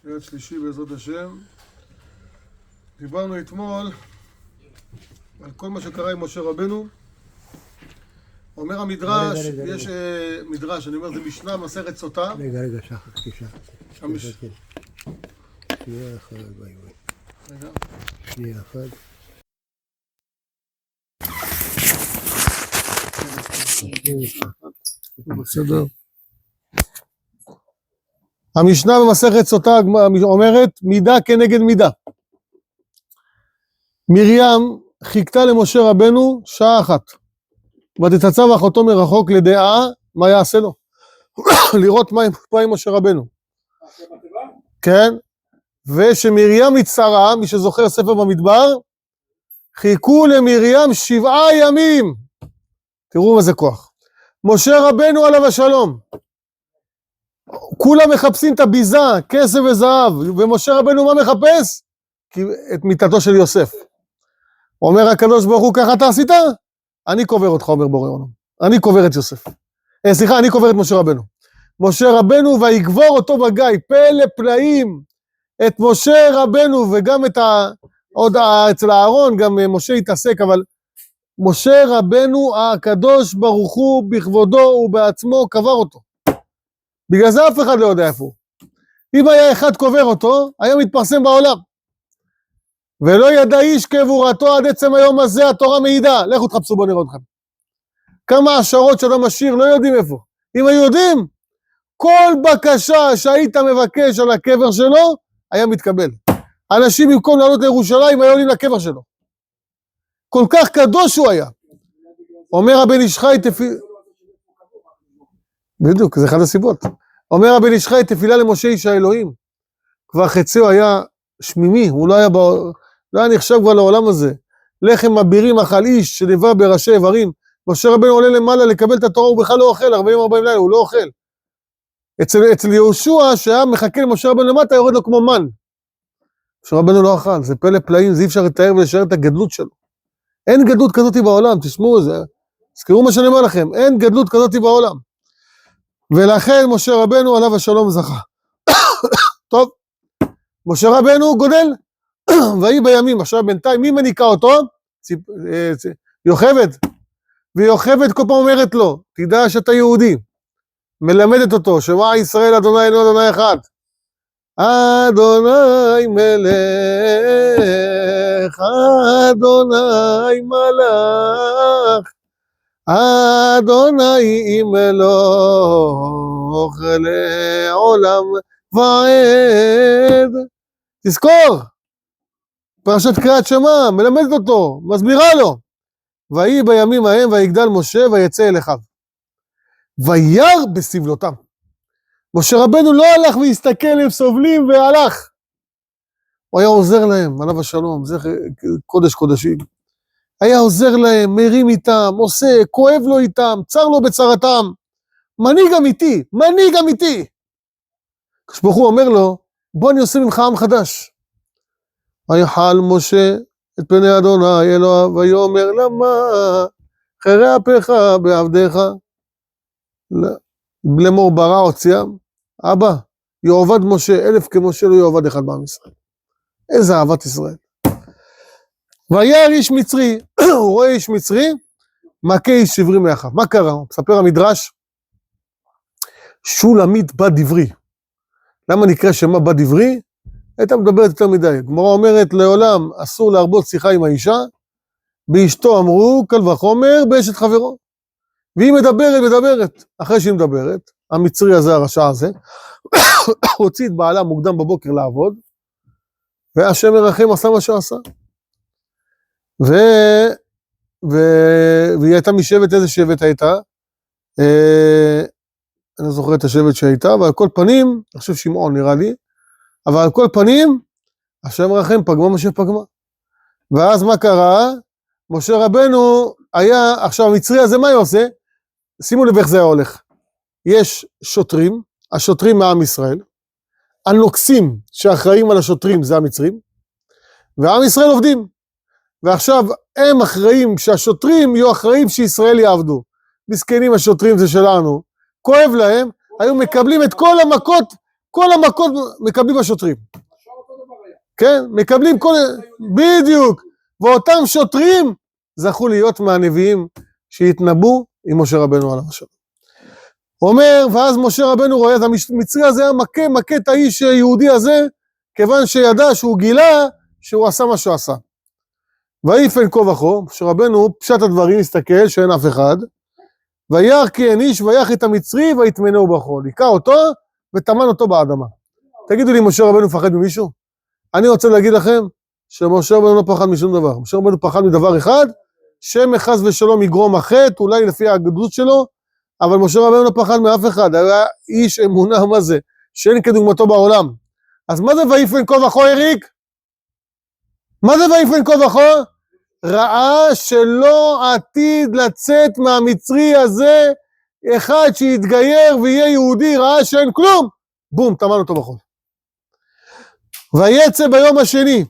יד שלישי בעזרת השם. דיברנו אתמול על כל מה שקרה עם משה רבנו. אומר המדרש, יש מדרש, אני אומר זה משנה מסכת סוטה. רגע, שכחתי. שנייה אחת, רגע. שנייה אחת. בסדר. המשנה במסכת סוטה אומרת מידה כנגד מידה. מרים חיכתה למשה רבנו שעה אחת. ותצצב אחותו מרחוק לדעה מה יעשה לו. לראות מה עם משה רבנו. כן. ושמרים הצטרעה, מי שזוכר ספר במדבר, חיכו למרים 7 ימים. תראו מה זה כוח. משה רבנו עליו השלום. כולם מחפשים את הביזה, כסף וזהב, ומשה רבנו מה מחפש? את מיטתו של יוסף. אומר הקדוש ברוך הוא, ככה אתה עשית? אני קובר אותך, אומר בורא עולם. אני קובר את יוסף. סליחה, אני קובר את משה רבנו. משה רבנו ויגבור אותו בגיא, פלא פלאים, את משה רבנו, וגם את עוד אצל הארון, גם משה התעסק, אבל משה רבנו הקדוש ברוך הוא בכבודו ובעצמו קבר אותו. בגלל זה אף אחד לא יודע איפה הוא. אם היה אחד קובר אותו, היה מתפרסם בעולם. ולא ידע איש קבורתו עד עצם היום הזה, התורה מעידה. לכו תחפשו בוא נראה אתכם. כמה השערות שלא משאיר, לא יודעים איפה. אם היו יודעים, כל בקשה שהיית מבקש על הקבר שלו, היה מתקבל. אנשים במקום לעלות לירושלים, היו עולים לקבר שלו. כל כך קדוש הוא היה. אומר הבן איש חי בדיוק, זה אחד הסיבות. אומר הבן איש חי תפילה למשה איש האלוהים. כבר חציו היה שמימי, הוא לא היה נחשב כבר לעולם הזה. לחם מבירים אכל איש שנבע בראשי איברים. משה רבנו עולה למעלה לקבל את התורה, הוא בכלל לא אוכל, 40 לילה, הוא לא אוכל. אצל יהושע שהיה מחכה למשה רבנו למטה, יורד לו כמו מן. משה רבנו לא אכל, זה פלא פלאים, זה אי אפשר לתאר ולשאר את הגדלות שלו. אין גדלות כזאת בעולם, תשמעו זה. תזכרו מה שאני אומר לכם, אין גדלות כזאת בעולם. ולכן משה רבנו עליו השלום זכה. טוב, משה רבנו גודל, והיא בימים, עכשיו בינתיים, מי מניקה אותו? יוכבד. ויוכבד כל פעם אומרת לו, תדע שאתה יהודי. מלמדת אותו, שמע ישראל אדוני אלוהינו אדוני אחד. אדוני מלך, אדוני מלך. אדוני מלוך לעולם ועד. תזכור, פרשת קריאת שמע, מלמדת אותו, מסבירה לו. ויהי בימים ההם ויגדל משה ויצא אל אחיו. וירא בסבלותם. משה רבנו לא הלך והסתכל, הם סובלים והלך. הוא היה עוזר להם, עליו השלום, זה קודש קודשים. היה עוזר להם, מרים איתם, עושה, כואב לו איתם, צר לו בצרתם. מנהיג אמיתי, מנהיג אמיתי. כשברוך אומר לו, בוא אני עושה ממך עם חדש. ויחל משה את פני אדוני אלוהיו, ויאמר למה חרי אפיך בעבדיך. לאמור ברא הוציאם. אבא, יעבד משה 1000 כמשה לא יעבד אחד בעם ישראל. איזה אהבת ישראל. וירא איש מצרי, הוא רואה איש מצרי, מכה איש עברי מאחיו. מה קרה? מספר המדרש, שולמית בת דברי. למה נקרא שמה בת דברי? הייתה מדברת יותר מדי. גמרא אומרת לעולם אסור להרבות שיחה עם האישה, באשתו אמרו קל וחומר באשת חברו. והיא מדברת. אחרי שהיא מדברת, המצרי הזה, הרשע הזה, הוציא את בעלה מוקדם בבוקר לעבוד, והשם מרחם עשה מה שעשה. והיא הייתה משבט, איזה שבט הייתה? אני לא זוכר את השבט שהייתה, אבל על כל פנים, אני חושב שמעון נראה לי, אבל על כל פנים, השם מרחם פגמה משה פגמה. ואז מה קרה? משה רבנו היה, עכשיו המצרי הזה מה הוא עושה? שימו לב איך זה היה הולך. יש שוטרים, השוטרים מעם ישראל, הנוקסים שאחראים על השוטרים זה המצרים, ועם ישראל עובדים. ועכשיו הם אחראים, שהשוטרים יהיו אחראים שישראל יעבדו. מסכנים השוטרים זה שלנו, כואב להם, היו מקבלים את כל המכות, כל המכות מקבלים השוטרים. כן? מקבלים כל... בדיוק. ואותם שוטרים זכו להיות מהנביאים שהתנבאו עם משה רבנו עליו השלום. אומר, ואז משה רבנו רואה, אז המצרי הזה היה מכה את האיש היהודי הזה, כיוון שידע שהוא גילה שהוא עשה מה שהוא עשה. ויפן כה וכה, משה רבנו פשט הדברים, הסתכל שאין אף אחד, וירא כי אין איש ויך את המצרי ויטמנהו בחול. היכה אותו וטמן אותו באדמה. תגידו לי, משה רבנו פחד ממישהו? אני רוצה להגיד לכם שמשה רבנו לא פחד משום דבר. משה רבנו פחד מדבר אחד, שמחס ושלום יגרום החטא, אולי לפי הגדלות שלו, אבל משה רבנו לא פחד מאף אחד, היה איש אמונה, מה זה? שאין כדוגמתו בעולם. אז מה זה ויפן כה וכה, אריק? מה זה ויפן כה וכה? ראה שלא עתיד לצאת מהמצרי הזה, אחד שיתגייר ויהיה יהודי, ראה שאין כלום, בום, טמן אותו בחול. ויצא ביום השני,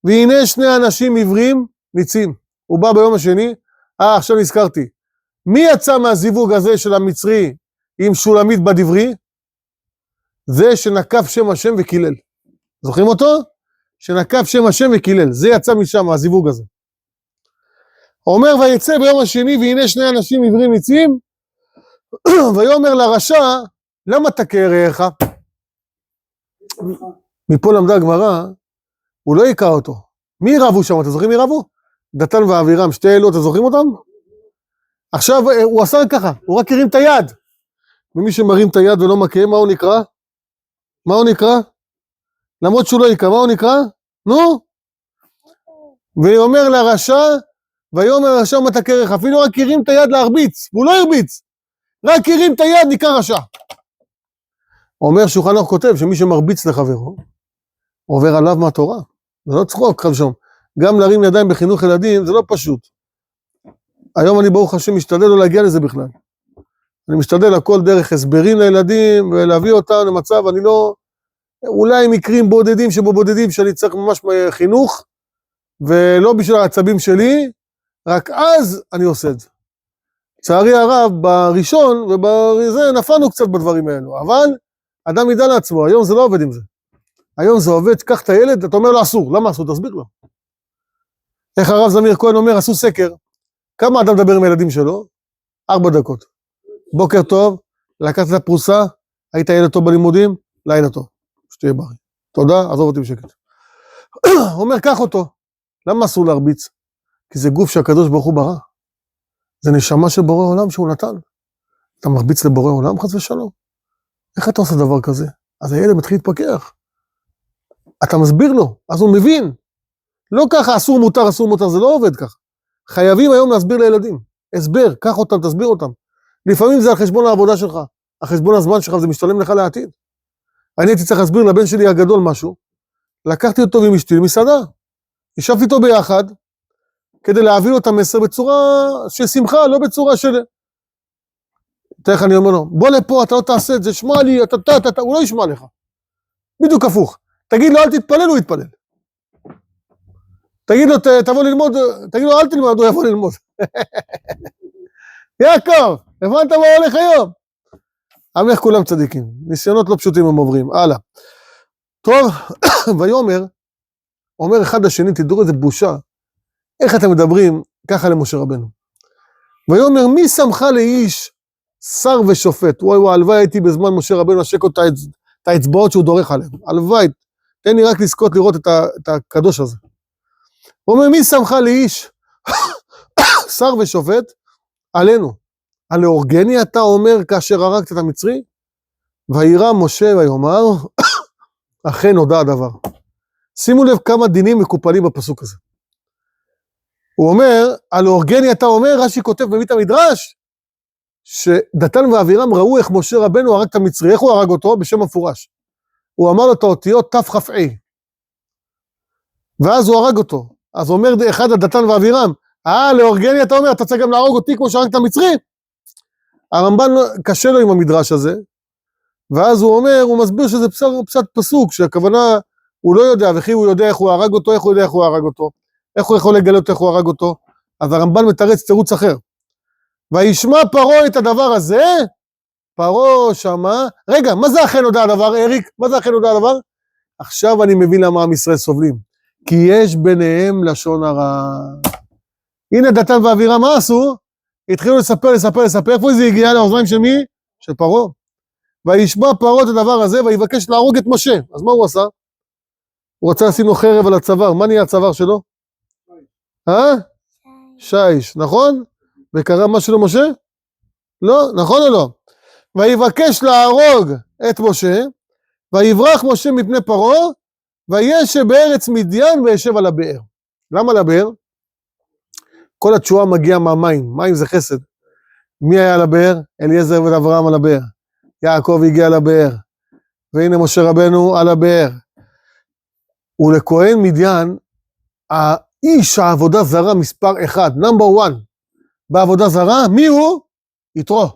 והנה שני אנשים עיוורים ניצים. הוא בא ביום השני, עכשיו נזכרתי, מי יצא מהזיווג הזה של המצרי עם שולמית בדברי? זה שנקף שם השם וקילל. זוכרים אותו? שנקף שם השם וקילל. זה יצא משם, הזיווג הזה. אומר, ויצא ביום השני, והנה שני אנשים עיוורים ניצים, ויאמר לרשע, למה תכה רעך? מפה למדה הגמרא, הוא לא יקרא אותו. מי רבו שם? אתם זוכרים מי רבו? דתן ואבירם, שתי אלו, אתם זוכרים אותם? עכשיו הוא עשה ככה, הוא רק הרים את היד. ומי שמרים את היד ולא מכה, מה הוא נקרא? מה הוא נקרא? למרות שהוא לא יקרא, מה הוא נקרא? נו? ואומר לרשע, ויאמר לרשע מה תכה רעך, אפילו רק הרים את היד להרביץ, והוא לא הרביץ, רק הרים את היד נקרא רשע. אומר שולחן ערוך כותב שמי שמרביץ לחברו, עובר עליו מהתורה. זה לא צחוק חלשום. גם להרים ידיים בחינוך ילדים זה לא פשוט. היום אני ברוך השם משתדל לא להגיע לזה בכלל. אני משתדל הכל דרך הסברים לילדים ולהביא אותם למצב, אני לא, אולי מקרים בודדים שבודדים שאני צריך ממש חינוך, ולא בשביל העצבים שלי, רק אז אני עושה את זה. צערי הרב, בראשון ובזה נפלנו קצת בדברים האלו, אבל אדם ידע לעצמו, היום זה לא עובד עם זה. היום זה עובד, קח את הילד, אתה אומר לו אסור, למה אסור? תסביר לו. איך הרב זמיר כהן אומר, עשו סקר, כמה אדם מדבר עם הילדים שלו? 4 דקות. בוקר טוב, לקחת את הפרוסה, היית ילד טוב בלימודים, לילה טוב, שתהיה בריא. תודה, עזוב אותי בשקט. הוא אומר, קח אותו. למה אסור להרביץ? כי זה גוף שהקדוש ברוך הוא ברא. זה נשמה של בורא עולם שהוא נתן. אתה מרביץ לבורא עולם חס ושלום. איך אתה עושה דבר כזה? אז הילד מתחיל להתפקח. אתה מסביר לו, אז הוא מבין. לא ככה אסור מותר, זה לא עובד ככה. חייבים היום להסביר לילדים. הסבר, קח אותם, תסביר אותם. לפעמים זה על חשבון העבודה שלך, על חשבון הזמן שלך, זה משתלם לך לעתיד. אני הייתי צריך להסביר לבן שלי הגדול משהו, לקחתי אותו עם אשתי למסעדה, ישבתי איתו ביחד, כדי להעביר לו את המסר בצורה של שמחה, לא בצורה של... תראה איך אני אומר לו, בוא לפה, אתה לא תעשה את זה, שמע לי, הוא לא ישמע לך. בדיוק הפוך. תגיד לו, אל תתפלל, הוא יתפלל. תגיד לו, תבוא ללמוד, תגיד לו, אל תלמד, הוא יבוא ללמוד. יעקב, הבנת מה הולך היום? איך כולם צדיקים, ניסיונות לא פשוטים הם עוברים, הלאה. טוב, ויאמר, אומר אחד לשני, תדעו איזה בושה, איך אתם מדברים ככה למשה רבנו. ויאמר, מי שמך לאיש שר ושופט? וואי, הלוואי הייתי בזמן משה רבנו לשק אותה את האצבעות שהוא דורך עליהם. הלוואי, תן לי רק לזכות לראות את הקדוש הזה. הוא אומר, מי שמך לאיש שר ושופט? עלינו. הלאורגני אתה אומר כאשר הרגת את המצרי? וירא משה ויאמר, אכן נודע הדבר. שימו לב כמה דינים מקופלים בפסוק הזה. הוא אומר, הלאורגני אתה אומר, רש"י כותב בבית המדרש, שדתן ואבירם ראו איך משה רבנו הרג את המצרי. איך הוא הרג אותו? בשם מפורש. הוא אמר לו את האותיות תכ"ה. ואז הוא הרג אותו. אז אומר אחד הדתן ואבירם, לאורגני אתה אומר, אתה צריך גם להרוג אותי כמו שהרג את המצרי? הרמב"ן קשה לו עם המדרש הזה, ואז הוא אומר, הוא מסביר שזה פסק פסוק, שהכוונה, הוא לא יודע, וכי הוא יודע איך הוא הרג אותו, איך הוא יודע איך הוא הרג אותו, איך הוא יכול לגלות איך הוא הרג אותו, אז הרמב"ן מתרץ תירוץ אחר. וישמע פרעה את הדבר הזה, פרעה שמה, רגע, מה זה אכן נודע הדבר, אריק? מה זה אכן נודע הדבר? עכשיו אני מבין למה עם ישראל סובלים. כי יש ביניהם לשון הרע. הנה דתן ואבירם, מה עשו? התחילו לספר, איפה זה הגיע לאוזניים של מי? של פרעה. וישמע פרעה את הדבר הזה, ויבקש להרוג את משה. אז מה הוא עשה? הוא רצה לשים לו חרב על הצוואר. מה נהיה הצוואר שלו? שיש, נכון? וקרה משהו למשה? לא, נכון או לא? ויבקש להרוג את משה, ויברח משה מפני פרעה, וישב בארץ מדיין וישב על הבאר. למה על הבאר? כל התשועה מגיעה מהמים, מים זה חסד. מי היה על הבאר? אליעזר ואברהם על הבאר. יעקב הגיע על הבאר, והנה משה רבנו על הבאר. ולכהן מדיין, האיש העבודה זרה מספר 1, נאמבר 1, בעבודה זרה, מי הוא? יתרו.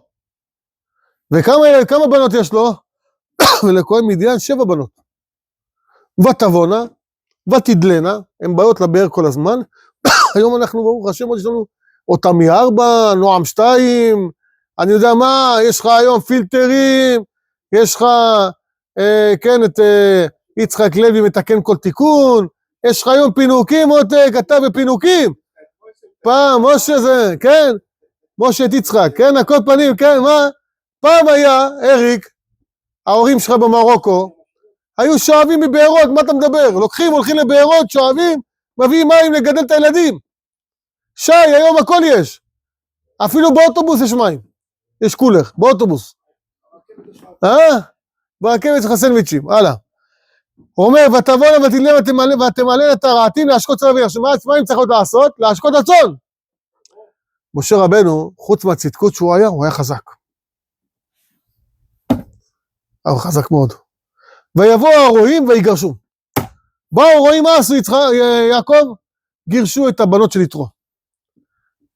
וכמה בנות יש לו? ולכהן מדיין 7 בנות. ותבונה, ותדלנה, הן באות לבאר כל הזמן. היום אנחנו ברוך השם, יש לנו אותמי 4, נועם 2, אני יודע מה, יש לך היום פילטרים, יש לך, כן, את יצחק לוי מתקן כל תיקון, יש לך היום פינוקים, מותק, אתה בפינוקים. פעם, משה זה, כן, משה את יצחק, כן, הכל פנים, כן, מה? פעם היה, אריק, ההורים שלך במרוקו, היו שואבים מבארות, מה אתה מדבר? לוקחים, הולכים לבארות, שואבים, מביאים מים לגדל את הילדים. שי, היום הכל יש. אפילו באוטובוס יש מים. יש קולר, באוטובוס. ברכבת שלך סנדוויצ'ים, הלאה. הוא אומר, ותבונה ותדלנה ותמלא את הרעתים להשקות צאן ובקר. מה הם צריכות לעשות? להשקות הצאן. משה רבנו, חוץ מהצדקות שהוא היה חזק. הוא חזק מאוד. ויבואו הרועים ויגרשו. באו הרועים, מה עשו יעקב? גירשו את הבנות של יתרו.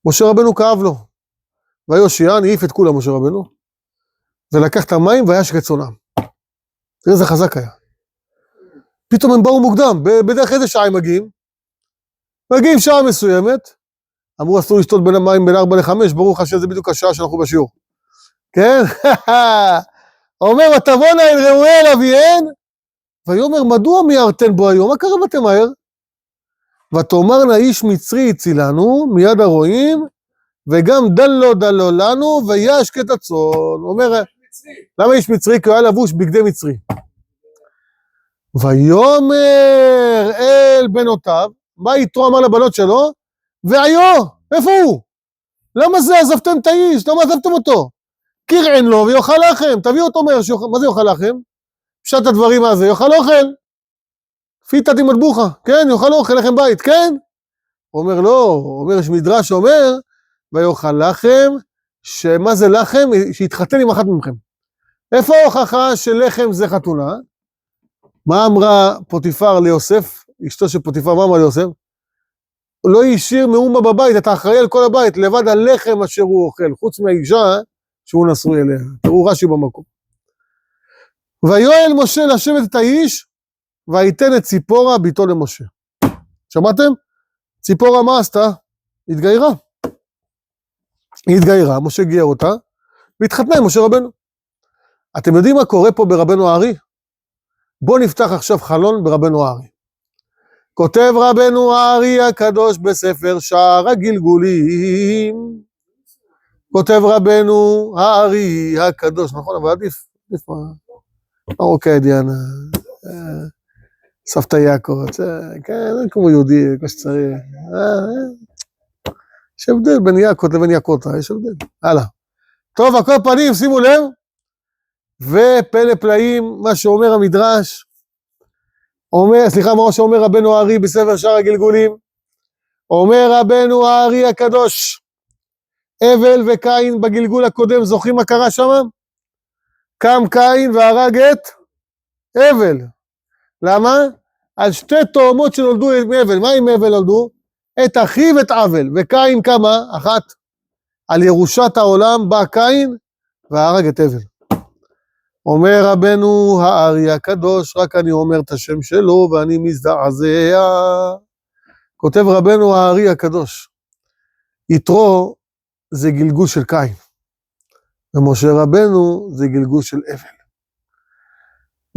משה רבנו כאב לו. ויושיע, העיף את כולם משה רבנו, ולקח את המים וישק את צאנם. תראה איזה חזק היה. פתאום הם באו מוקדם, בדרך איזה שעה הם מגיעים? מגיעים שעה מסוימת, אמרו אסור לשתות בין המים בין 4 ל-5, ברוך השם זה בדיוק השעה שאנחנו בשיעור. כן? אומר, ותבונה אל רעואל אביהן, ויאמר, מדוע מיהרתן בו היום? מה קרה ואתם מהר? ותאמרנה איש מצרי הצילנו מיד הרועים, וגם דלו לנו, וישק את הצאן. אומר, למה איש מצרי? כי הוא היה לבוש בגדי מצרי. ויאמר אל בנותיו, מה יתרו אמר לבנות שלו? והיו, איפה הוא? למה זה עזבתם את האיש? למה עזבתם אותו? קרען לו ויאכל לכם, תביאו אותו מהר, מה זה יאכל לכם? פשט הדברים מה זה, יאכל אוכל. פיתת עם מטבוחה, כן, יאכל אוכל לכם בית, כן? הוא אומר לא, הוא אומר, יש מדרש שאומר, ויאכל לכם, שמה זה לחם? שיתחתן עם אחת ממכם. איפה ההוכחה שלחם זה חתונה? מה אמרה פוטיפר ליוסף? אשתו של פוטיפר, מה אמרה ליוסף? לא השאיר מאומה בבית, אתה אחראי על כל הבית, לבד הלחם אשר הוא אוכל, חוץ מהאישה שהוא נשוי אליה. תראו רש"י במקום. ויואל משה לשבת את האיש, ויתן את ציפורה ביתו למשה. שמעתם? ציפורה מה עשתה? התגיירה. היא התגיירה, משה גייר אותה, והתחתנה עם משה רבנו. אתם יודעים מה קורה פה ברבנו הארי? בואו נפתח עכשיו חלון ברבנו הארי. כותב רבנו הארי הקדוש בספר שער הגלגולים. כותב רבנו הארי הקדוש, נכון, אבל עדיף מה? אוקיי, דיאנה. סבתא יעקב, כן, זה כמו יהודי, כמו שצריך. יש הבדל בין יעקב לבין יעקותה, יש הבדל. הלאה. טוב, הכל פנים, שימו לב. ופלא פלאים, מה שאומר המדרש, מה שאומר רבנו הארי בספר שער הגלגולים, אומר רבנו הארי הקדוש, הבל וקין בגלגול הקודם, זוכרים מה קרה שם? קם קין והרג את הבל. למה? על 2 תאומות שנולדו עם הבל. מה עם הבל נולדו? את אחיו את עוול. וקין כמה? 1. על ירושת העולם בא קין והרג את הבל. אומר רבנו הארי הקדוש, רק אני אומר את השם שלו ואני מזדעזע. כותב רבנו הארי הקדוש, יתרו זה גלגול של קין. ומשה רבנו זה גלגול של אבל.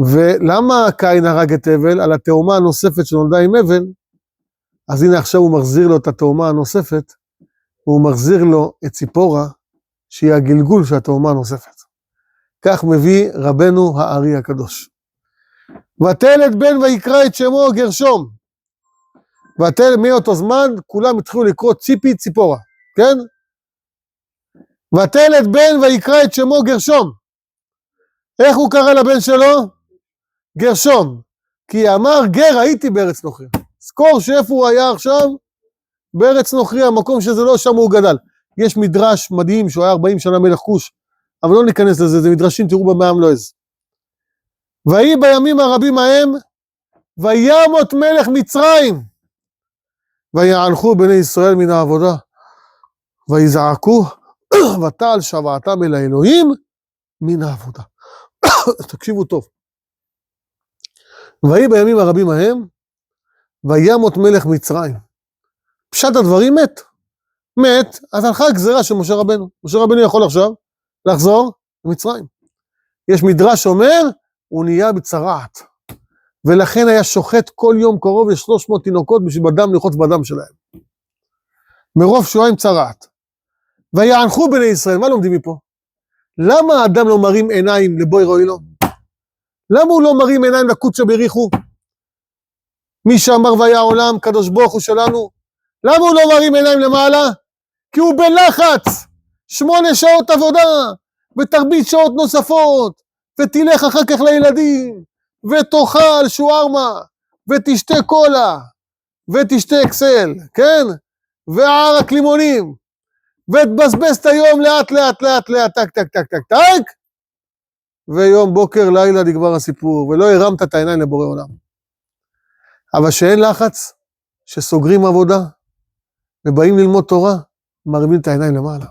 ולמה קין הרג את אבל? על התאומה הנוספת שנולדה עם אבל, אז הנה עכשיו הוא מחזיר לו את התאומה הנוספת, והוא מחזיר לו את ציפורה, שהיא הגלגול של התאומה הנוספת. כך מביא רבנו הארי הקדוש. ותלד בן ויקרא את שמו גרשום. ותלד מאותו זמן, כולם התחילו לקרוא ציפי ציפורה, כן? ותלד בן ויקרא את שמו גרשום. איך הוא קרא לבן שלו? גרשום. כי אמר גר הייתי בארץ נוכריה. זכור שאיפה הוא היה עכשיו? בארץ נוכריה, המקום שזה לא שם הוא גדל. יש מדרש מדהים שהוא היה 40 שנה מלך כוש, אבל לא ניכנס לזה, זה מדרשים תראו במעם לועז. ויהי בימים הרבים ההם, וימות מלך מצרים, ויענחו בני ישראל מן העבודה, ויזעקו, ותעל שוועתם אל האלוהים מן העבודה. תקשיבו טוב. ויהי בימים הרבים ההם, וימות מלך מצרים. פשט הדברים מת. מת, אז הלכה הגזרה של משה רבנו. משה רבנו יכול עכשיו לחזור למצרים. יש מדרש אומר, הוא נהיה בצרעת. ולכן היה שוחט כל יום קרוב ל-300 תינוקות בשביל בדם ללחוץ בדם שלהם. מרוב שהוא היה עם צרעת. ויענחו בני ישראל, מה לומדים מפה? למה האדם לא מרים עיניים לבוי רואי לו? למה הוא לא מרים עיניים לקודשא בריחו? מי שאמר והיה עולם, קדוש ברוך הוא שלנו. למה הוא לא מרים עיניים למעלה? כי הוא בלחץ. 8 שעות עבודה, ותרביץ שעות נוספות, ותלך אחר כך לילדים, ותאכל שוארמה, ותשתה קולה, ותשתה אקסל, כן? וערק לימונים, ותבזבז את היום לאט לאט לאט לאט, טק טק טק טק טק, ויום בוקר לילה נגמר הסיפור, ולא הרמת את העיניים לבורא עולם. אבל שאין לחץ, שסוגרים עבודה, ובאים ללמוד תורה, מרימים את העיניים למעלה.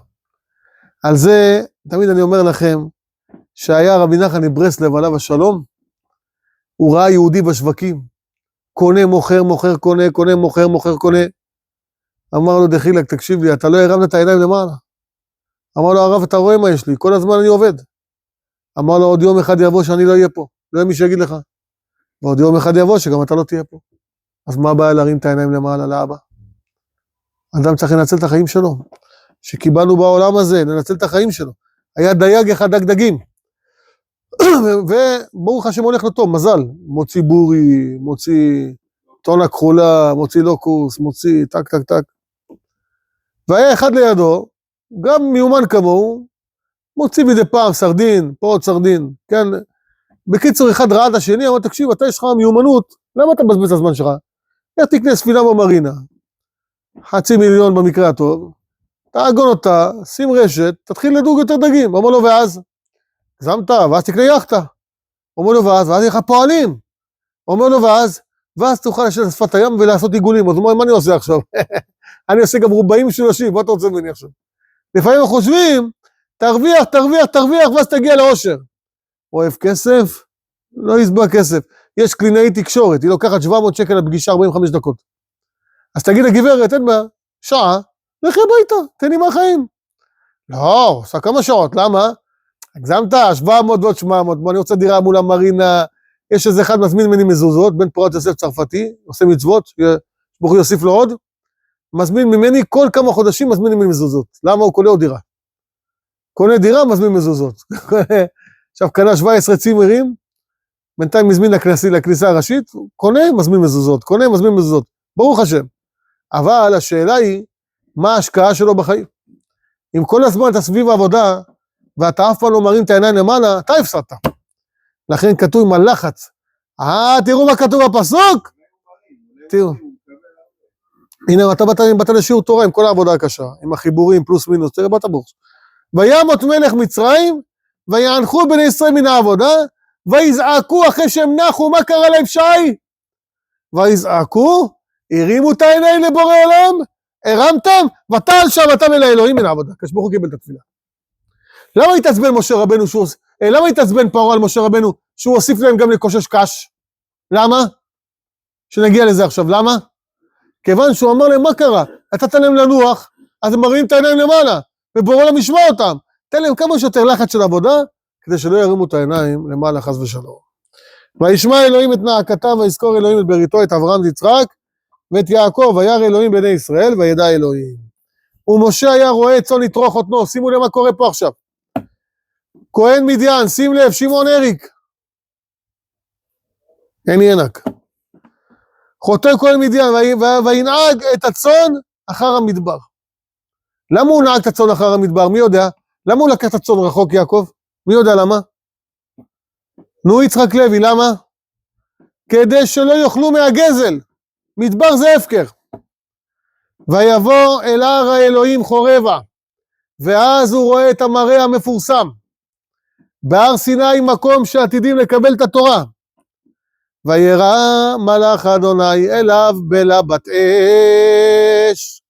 על זה, תמיד אני אומר לכם, שהיה רבי נחמן מברסלב עליו השלום, הוא ראה יהודי בשווקים, קונה, מוכר, מוכר, קונה, קונה, מוכר, מוכר, קונה. אמר לו דחילק, תקשיב לי, אתה לא הרמת את העיניים למעלה. אמר לו, הרב, אתה רואה מה יש לי, כל הזמן אני עובד. אמר לו, עוד יום אחד יבוא שאני לא אהיה פה, לא יהיה מי שיגיד לך. ועוד יום אחד יבוא שגם אתה לא תהיה פה. אז מה הבעיה להרים את העיניים למעלה לאבא? אדם צריך לנצל את החיים שלו. שקיבלנו בעולם הזה, לנצל את החיים שלו. היה דייג אחד דג דגים. וברוך השם הולך לו טוב, מזל. מוציא בורי, מוציא טונה כחולה, מוציא לוקוס, מוציא טק טק טק. והיה אחד לידו, גם מיומן כמוהו, מוציא מדי פעם סרדין, פה עוד סרדין, כן? בקיצור, אחד ראה את השני, אמר, תקשיב, אתה יש לך מיומנות, למה אתה מבזבז את הזמן שלך? איך תקנה ספינה במרינה? 500,000 במקרה הטוב, תאגון אותה, שים רשת, תתחיל לדוג יותר דגים. אומר לו, ואז? גזמת, ואז תקנה יחטה. אומר לו, ואז יהיה לך פועלים. אומר לו, ואז תוכל לשבת שפת הים ולעשות עיגולים. אז הוא אומר, מה אני עושה עכשיו? אני עושה גם רובעים משולשים, מה אתה רוצה ממני עכשיו? לפעמים אנחנו חושבים, תרוויח, תרוויח, תרוויח, ואז תגיע לאושר. אוהב כסף? לא יסבע כסף. יש קלינאית תקשורת, היא לוקחת 700 שקל לפגישה 45 דקות. אז תגיד לגברת, אין בה, שעה, לכי הביתה, תהני מהחיים. לא, עושה כמה שעות, למה? הגזמת, 700 ועוד 700, בוא אני רוצה דירה מול המרינה, יש איזה אחד מזמין ממני מזוזות, בן פורת יוסף צרפתי, עושה מצוות, ברוך הוא יוסיף לו עוד, מזמין ממני כל כמה חודשים מזמין ממני מזוזות. למה הוא קונה עוד דירה? קונה דירה, מזמין מזוזות. עכשיו קנה 17 צימרים, בינתיים מזמין לכניסה הראשית, קונה, מזמין מזוזות, קונה, מזמין מזוזות. ברוך השם. אבל השאלה היא, מה ההשקעה שלו בחיים? אם כל הזמן אתה סביב העבודה, ואתה אף פעם לא מרים את העיניים למעלה, אתה הפסדת. לכן כתוב עם הלחץ. תראו מה כתוב בפסוק? תראו. הנה, אתה באת לשיעור תורה עם כל העבודה הקשה, עם החיבורים פלוס מינוס, תראה באת בורס. וימות מלך מצרים, ויענחו בני ישראל מן העבודה, ויזעקו אחרי שהם נחו, מה קרה להם שי? ויזעקו, הרימו את העיניים לבורא עולם, הרמתם, ותעל שוועתם אל האלוהים מן העבודה. הקדוש ברוך הוא קיבל את התפילה. למה התעצבן משה רבנו למה התעצבן פרעה על משה רבנו שהוא הוסיף להם גם לקושש קש? למה? שנגיע לזה עכשיו, למה? כיוון שהוא אמר להם מה קרה? נתת להם לנוח, אז הם מרימים את העיניים למעלה, ובורא עולם ישמע אותם. תן להם כמה שיותר לחץ של עבודה, כדי שלא ירימו את העיניים למעלה חס ושלום. וישמע אלוהים את נאקתם, ויזכור אלוהים את בריתו, את אברהם ויצחק, ואת יעקב, וירא אלוהים בני ישראל, וידע אלוהים. ומשה היה רואה צאן לטרוח אותנו, שימו לב מה קורה פה עכשיו. כהן מדיין, שים לב, שמעון אריק. אין ינק. חוטא כהן מדיין, וינהג את הצאן אחר המדבר. למה הוא נהג את הצאן אחר המדבר? מי יודע? למה הוא לקח את הצאן רחוק, יעקב? מי יודע למה? נו, יצחק לוי, למה? כדי שלא יאכלו מהגזל. מדבר זה הפקר. ויבוא אל הר האלוהים חורבה, ואז הוא רואה את המראה המפורסם. בהר סיני מקום שעתידים לקבל את התורה. וירא מלאך אדוני אליו בלבת אש.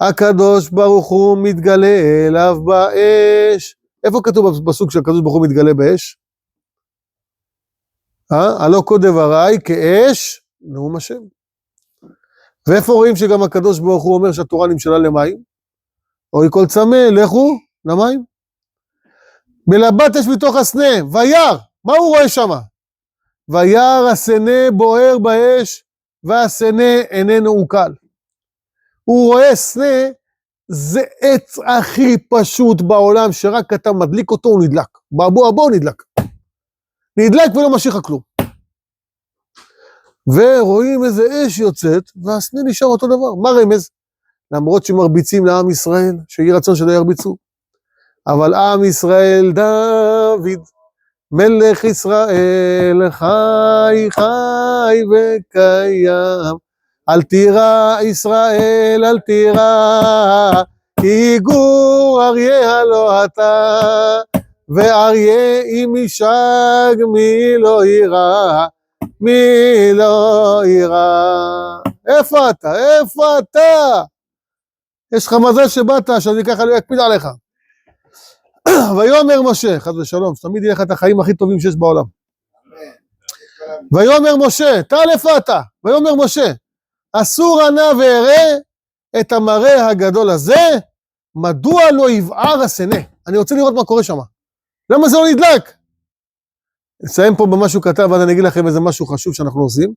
הקדוש ברוך הוא מתגלה אליו באש. איפה כתוב בסוג שהקדוש ברוך הוא מתגלה באש? הלא כה דברי כאש נאום השם. ואיפה רואים שגם הקדוש ברוך הוא אומר שהתורה נמשלה למים? אוי כל צמא, לכו למים. בלבת אש מתוך הסנה, וירא, מה הוא רואה שם? וירא הסנה בוער באש, והסנה איננו עוקל. הוא רואה סנה, זה עץ הכי פשוט בעולם, שרק אתה מדליק אותו, הוא נדלק. באבו הוא נדלק. נדלק ולא משאיר כלום. ורואים איזה אש יוצאת, והסנה נשאר אותו דבר. מה רמז? למרות שמרביצים לעם ישראל, שיהי רצון שלא ירביצו. אבל עם ישראל דוד, מלך ישראל, חי חי וקיים. אל תירא ישראל, אל תירא, כי גור אריה הלא אתה, ואריה אם ישג מי לא יירא, מי לא יירא. איפה אתה? איפה אתה? יש לך מזל שבאת, שאני ככה לא יקפיד עליך. ויאמר משה, חס ושלום, שתמיד יהיה לך את החיים הכי טובים שיש בעולם. ויאמר משה, טל איפה אתה? ויאמר משה, אסור ענה ואראה את המראה הגדול הזה, מדוע לא יבער הסנה? אני רוצה לראות מה קורה שם. למה זה לא נדלק? נסיים פה במשהו כתב, ואז אני אגיד לכם איזה משהו חשוב שאנחנו עושים.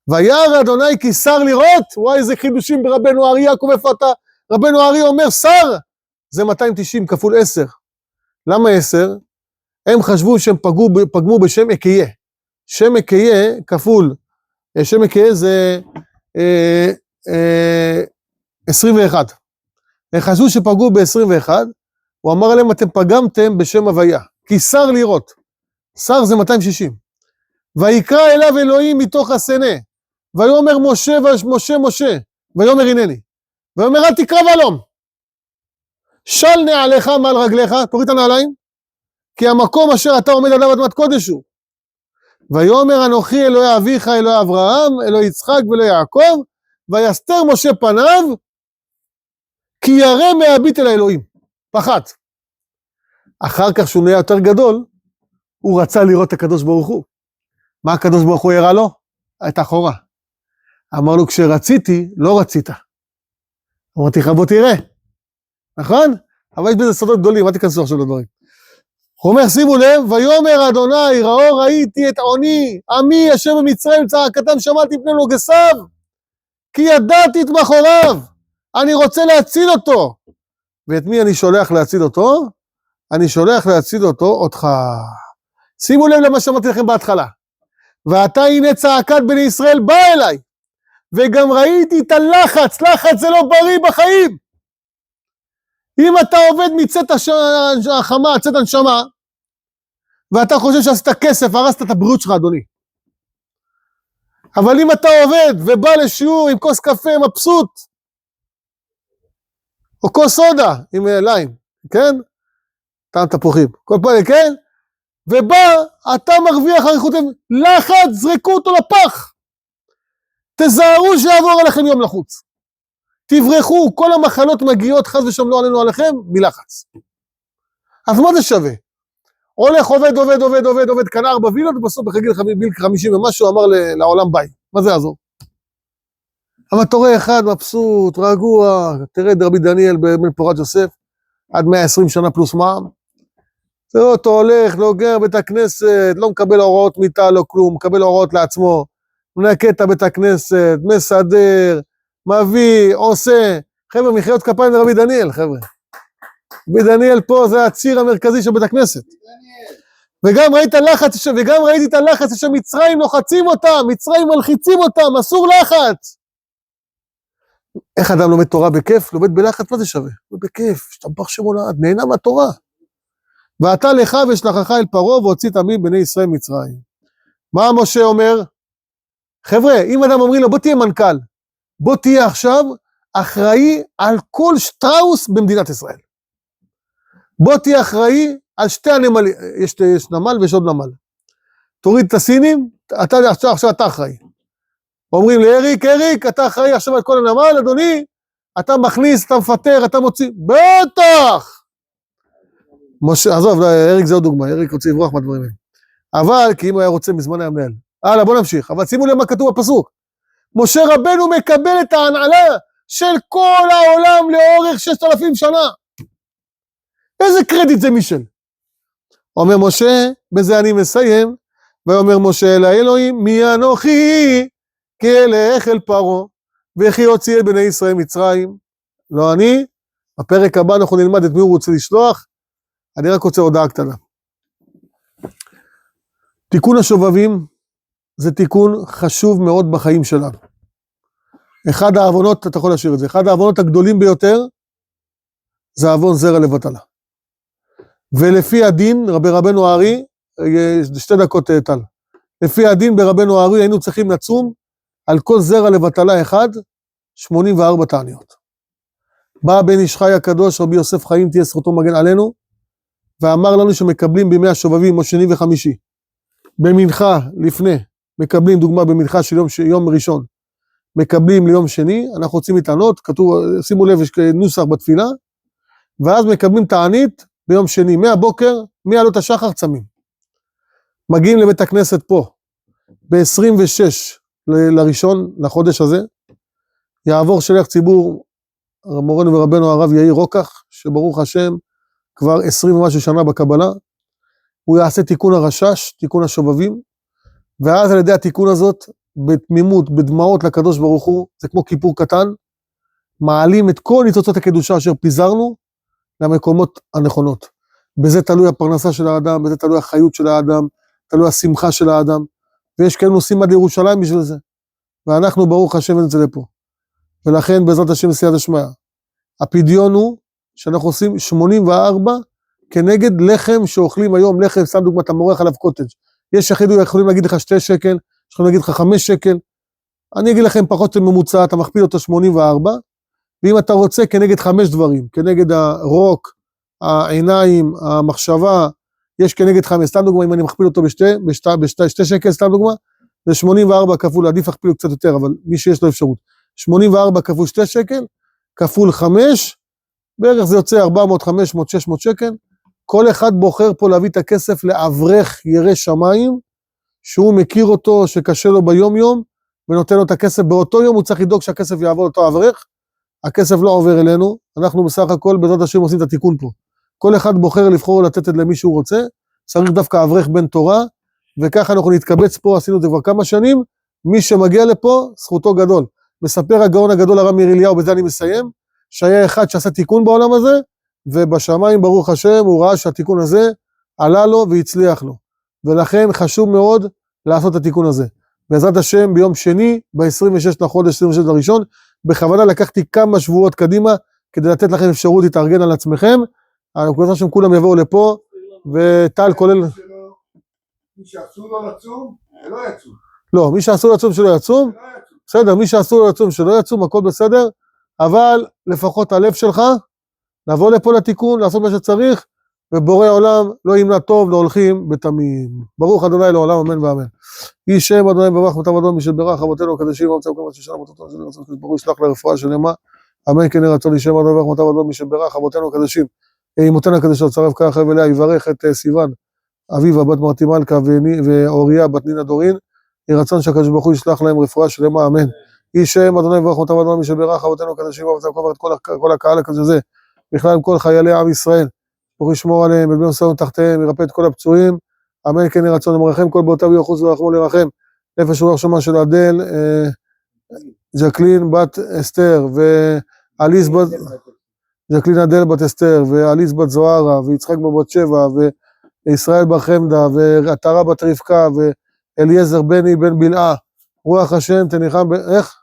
וירא אדוני כי שר לראות, וואי איזה חידושים ברבנו הארי, יעקב איפה אתה? רבנו הארי אומר שר, זה 290 כפול 10. למה 10? הם חשבו שהם פגמו בשם אקיה. שם אקיה כפול, שם אקיה זה 21. הם חשבו שפגעו ב-21, הוא אמר להם אתם פגמתם בשם הוויה, כי שר לראות. שר זה 260. ויקרא אליו אלוהים מתוך הסנה, ויאמר משה משה משה, ויאמר הנני. ויאמר אל תקרא ולום. של נעליך מעל רגליך, תוריד את הנעליים, כי המקום אשר אתה עומד עליו אדמת קודש הוא. ויאמר אנוכי אלוהי אביך, אלוהי אברהם, אלוהי יצחק ואלוהי יעקב, ויסתר משה פניו, כי ירא מהביט אל האלוהים. פחד. אחר כך שהוא נהיה יותר גדול, הוא רצה לראות את הקדוש ברוך הוא. מה הקדוש ברוך הוא יראה לו? את אחורה. אמר לו, כשרציתי, לא רצית. אמרתי לך, בוא תראה. נכון? אבל יש בזה סודות גדולים, מה תיכנסו עכשיו לדברים? הוא אומר, שימו לב, ויאמר אדוני, ראו ראיתי את עוני, עמי אשר במצרים צעקתם שמעתי פני נוגסיו, כי ידעתי את מחוריו, אני רוצה להציל אותו. ואת מי אני שולח להציל אותו? אני שולח להציל אותו אותך. שימו לב למה שאמרתי לכם בהתחלה. ואתה הנה צעקת בני ישראל בא אליי, וגם ראיתי את הלחץ, לחץ זה לא בריא בחיים. אם אתה עובד מצאת החמה, צאת הנשמה, ואתה חושב שעשית כסף, הרסת את הבריאות שלך, אדוני. אבל אם אתה עובד ובא לשיעור עם כוס קפה מבסוט, או כוס סודה עם ליים, כן? טעם תפוחים, כל פעם, כן? ובא, אתה מרוויח אריכות, לחץ, זרקו אותו לפח. תזהרו שיעבור עליכם יום לחוץ. תברחו, כל המחלות מגיעות חס ושלום לא עלינו עליכם, מלחץ. אז מה זה שווה? הולך, עובד, כאן 4 וילות, ובסוף בגיל 50 ומשהו אמר לעולם ביי. מה זה יעזור? אבל אתה רואה אחד מבסוט, רגוע, תראה את רבי דניאל בן פורת יוסף, עד 120 שנה פלוס מע"מ. זה אותו הולך, נוגע בית הכנסת, לא מקבל הוראות מיטה, לא כלום, מקבל הוראות לעצמו, מנקה את בית הכנסת, מסדר, מביא, עושה. חבר'ה, מחיאות כפיים לרבי דניאל, חבר'ה. רבי דניאל פה זה הציר המרכזי של בית הכנסת. וגם ראיתי את הלחץ שמצרים לוחצים אותם, מצרים מלחיצים אותם, אסור לחץ. איך אדם לומד תורה בכיף? לומד בלחץ, מה זה שווה? לומד בכיף, שתבח שמו לעד, נהנה מהתורה. ואתה לך ושלחך אל פרעה והוציא את עמי בני ישראל מצרים. מה משה אומר? חבר'ה, אם אדם אומרים לו, בוא תהיה מנכ"ל, בוא תהיה עכשיו אחראי על כל שטראוס במדינת ישראל. בוא תהיה אחראי על שתי הנמלים, יש נמל ויש עוד נמל. תוריד את הסינים, עכשיו אתה אחראי. אומרים לאריק, אתה אחראי עכשיו על כל הנמל, אדוני, אתה מכניס, אתה מפטר, אתה מוציא, בטח! משה, עזוב, אריק זה עוד דוגמה, אריק רוצה לברוח מהדברים האלה. אבל, כי אם הוא היה רוצה מזמן היה מנהל. הלאה, בוא נמשיך, אבל שימו לב מה כתוב בפסוק. משה רבנו מקבל את ההנהלה של כל העולם לאורך 6,000 שנה. איזה קרדיט זה מישל? אומר משה, בזה אני מסיים, ואומר משה אל האלוהים, מי אנוכי, כי אלך אל פרעה, וכי יוציא את בני ישראל מצרים. לא אני, בפרק הבא אנחנו נלמד את מי הוא רוצה לשלוח, אני רק רוצה הודעה קטנה. תיקון השובבים, זה תיקון חשוב מאוד בחיים שלנו. אחד העוונות, אתה יכול להשאיר את זה, אחד העוונות הגדולים ביותר, זה עוון זרע לבטלה. ולפי הדין, רבנו הארי, 2 דקות טל, לפי הדין ברבנו הארי, היינו צריכים לצום, על כל זרע לבטלה אחד, 84 תעניות. בא בן איש חי הקדוש, רבי יוסף חיים, תהיה זכותו מגן עלינו, ואמר לנו שמקבלים בימי השובבים, או שני וחמישי, במנחה לפני, מקבלים דוגמה במנחה של יום ראשון, מקבלים ליום שני, אנחנו רוצים מתענות, כתוב, שימו לב, יש נוסח בתפילה, ואז מקבלים תענית ביום שני, מהבוקר, מעלות השחר צמים. מגיעים לבית הכנסת פה, ב-26 לראשון, לחודש הזה, יעבור שליח ציבור, מורנו ורבנו הרב יאיר רוקח, שברוך השם, כבר 20 ומשהו שנה בקבלה, הוא יעשה תיקון הרשש, תיקון השובבים, ואז על ידי התיקון הזאת, בתמימות, בדמעות לקדוש ברוך הוא, זה כמו כיפור קטן, מעלים את כל ניצוצות הקדושה אשר פיזרנו, למקומות הנכונות. בזה תלוי הפרנסה של האדם, בזה תלוי החיות של האדם, תלוי השמחה של האדם, ויש כאלה נוסעים עד ירושלים בשביל זה, ואנחנו ברוך השם את זה לפה. ולכן בעזרת השם סייעתא דשמיא, הפדיון הוא שאנחנו עושים 84 כנגד לחם שאוכלים היום, לחם, סתם דוגמא, אתה מורח עליו קוטג'. יש יחידים יכולים להגיד לך 2 שקל, יכולים להגיד לך 5 שקל, אני אגיד לכם פחות ממוצע, אתה מכפיל אותו 84, ואם אתה רוצה כנגד 5 דברים, כנגד הרוק, העיניים, המחשבה, יש כנגד 5, סתם דוגמא, אם אני מכפיל אותו בשתי שקל, סתם דוגמא, זה 84 כפול, עדיף להכפיל קצת יותר, אבל מי שיש לו אפשרות, 84 כפול 2 שקל, כפול 5, בערך זה יוצא 400, 500, 600 שקל, כל אחד בוחר פה להביא את הכסף לאברך ירא שמיים, שהוא מכיר אותו, שקשה לו ביום יום, ונותן לו את הכסף באותו יום, הוא צריך לדאוג שהכסף יעבור אותו אברך, הכסף לא עובר אלינו, אנחנו בסך הכל בעזרת השם עושים את התיקון פה, כל אחד בוחר לבחור לתת את למי שהוא רוצה, צריך דווקא אברך בן תורה, וככה אנחנו נתקבץ פה, עשינו את זה כבר כמה שנים, מי שמגיע לפה, זכותו גדול. מספר הגאון הגדול הרב מאיר אליהו, בזה אני מסיים, שהיה אחד שעשה תיקון בעולם הזה, ובשמיים ברוך השם, הוא ראה שהתיקון הזה עלה לו והצליח לו. ולכן חשוב מאוד לעשות את התיקון הזה. בעזרת השם ביום שני, ב-26 לחודש, 26 לראשון, בכוונה לקחתי כמה שבועות קדימה, כדי לתת לכם אפשרות להתארגן על עצמכם, בעזרת השם כולם יבואו לפה, וטל כולל... מי שאסור לו לצום, שלא יצום. לא, מי שאסור לצום שלא יצום, בסדר, מי שאסור לצום שלא יצום, הכל בסדר, אבל לפחות הלב שלך, לבוא לפה לתיקון, לעשות מה שצריך, ובורא עולם לא ימנע טוב להולכים בתמים. ברוך ה' לעולם, אמן ואמן. יהי שם ה' ברך מטב אדון משל ברך, אבותינו הקדושים, ארצם כל מה ששלם אותנו, ברוך ישלח לרפואה שלמה, אמן כן יהי רצון, יהי שם ה' ברך מטב אדון משל ברך, אבותינו הקדושים, אמותינו הקדושות, צרף כך חבליה, יברך את סיוון, אביבה בת מרתי מלכה ואוריה בת נינה דורין, יהי רצון שהקדוש ברוך הוא ישלח להם רפואה שלמה, אמן. יהי שם ה' ברך מטב אדון משל ברך, אבותינו הקדושים, כל הקהל הקדוש הזה, בכלל עם כל חיילי עם ישראל. ברוך ישמור עליהם, את בני ישראל תחתיהם, ירפא את כל הפצועים, אמן כן יהי רצון, למרחם כל באותיו יחוס ורחמו לרחם, נפש רוח שמה של אדל, ג'קלין בת אסתר, ואליס בת, ג'קלין אדל בת אסתר, ואליס בת זוהרה, ויצחק בת שבע, וישראל בר חמדה, ועטרה בת רבקה, ואליעזר בני בן בלעה, רוח השם תניחם, איך?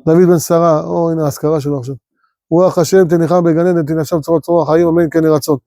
דוד בן שרה, הנה ההזכרה שלו עכשיו. רוח השם תניחם בגן עדן, תנשם צרות צרור החיים, אמן כן יהי רצון.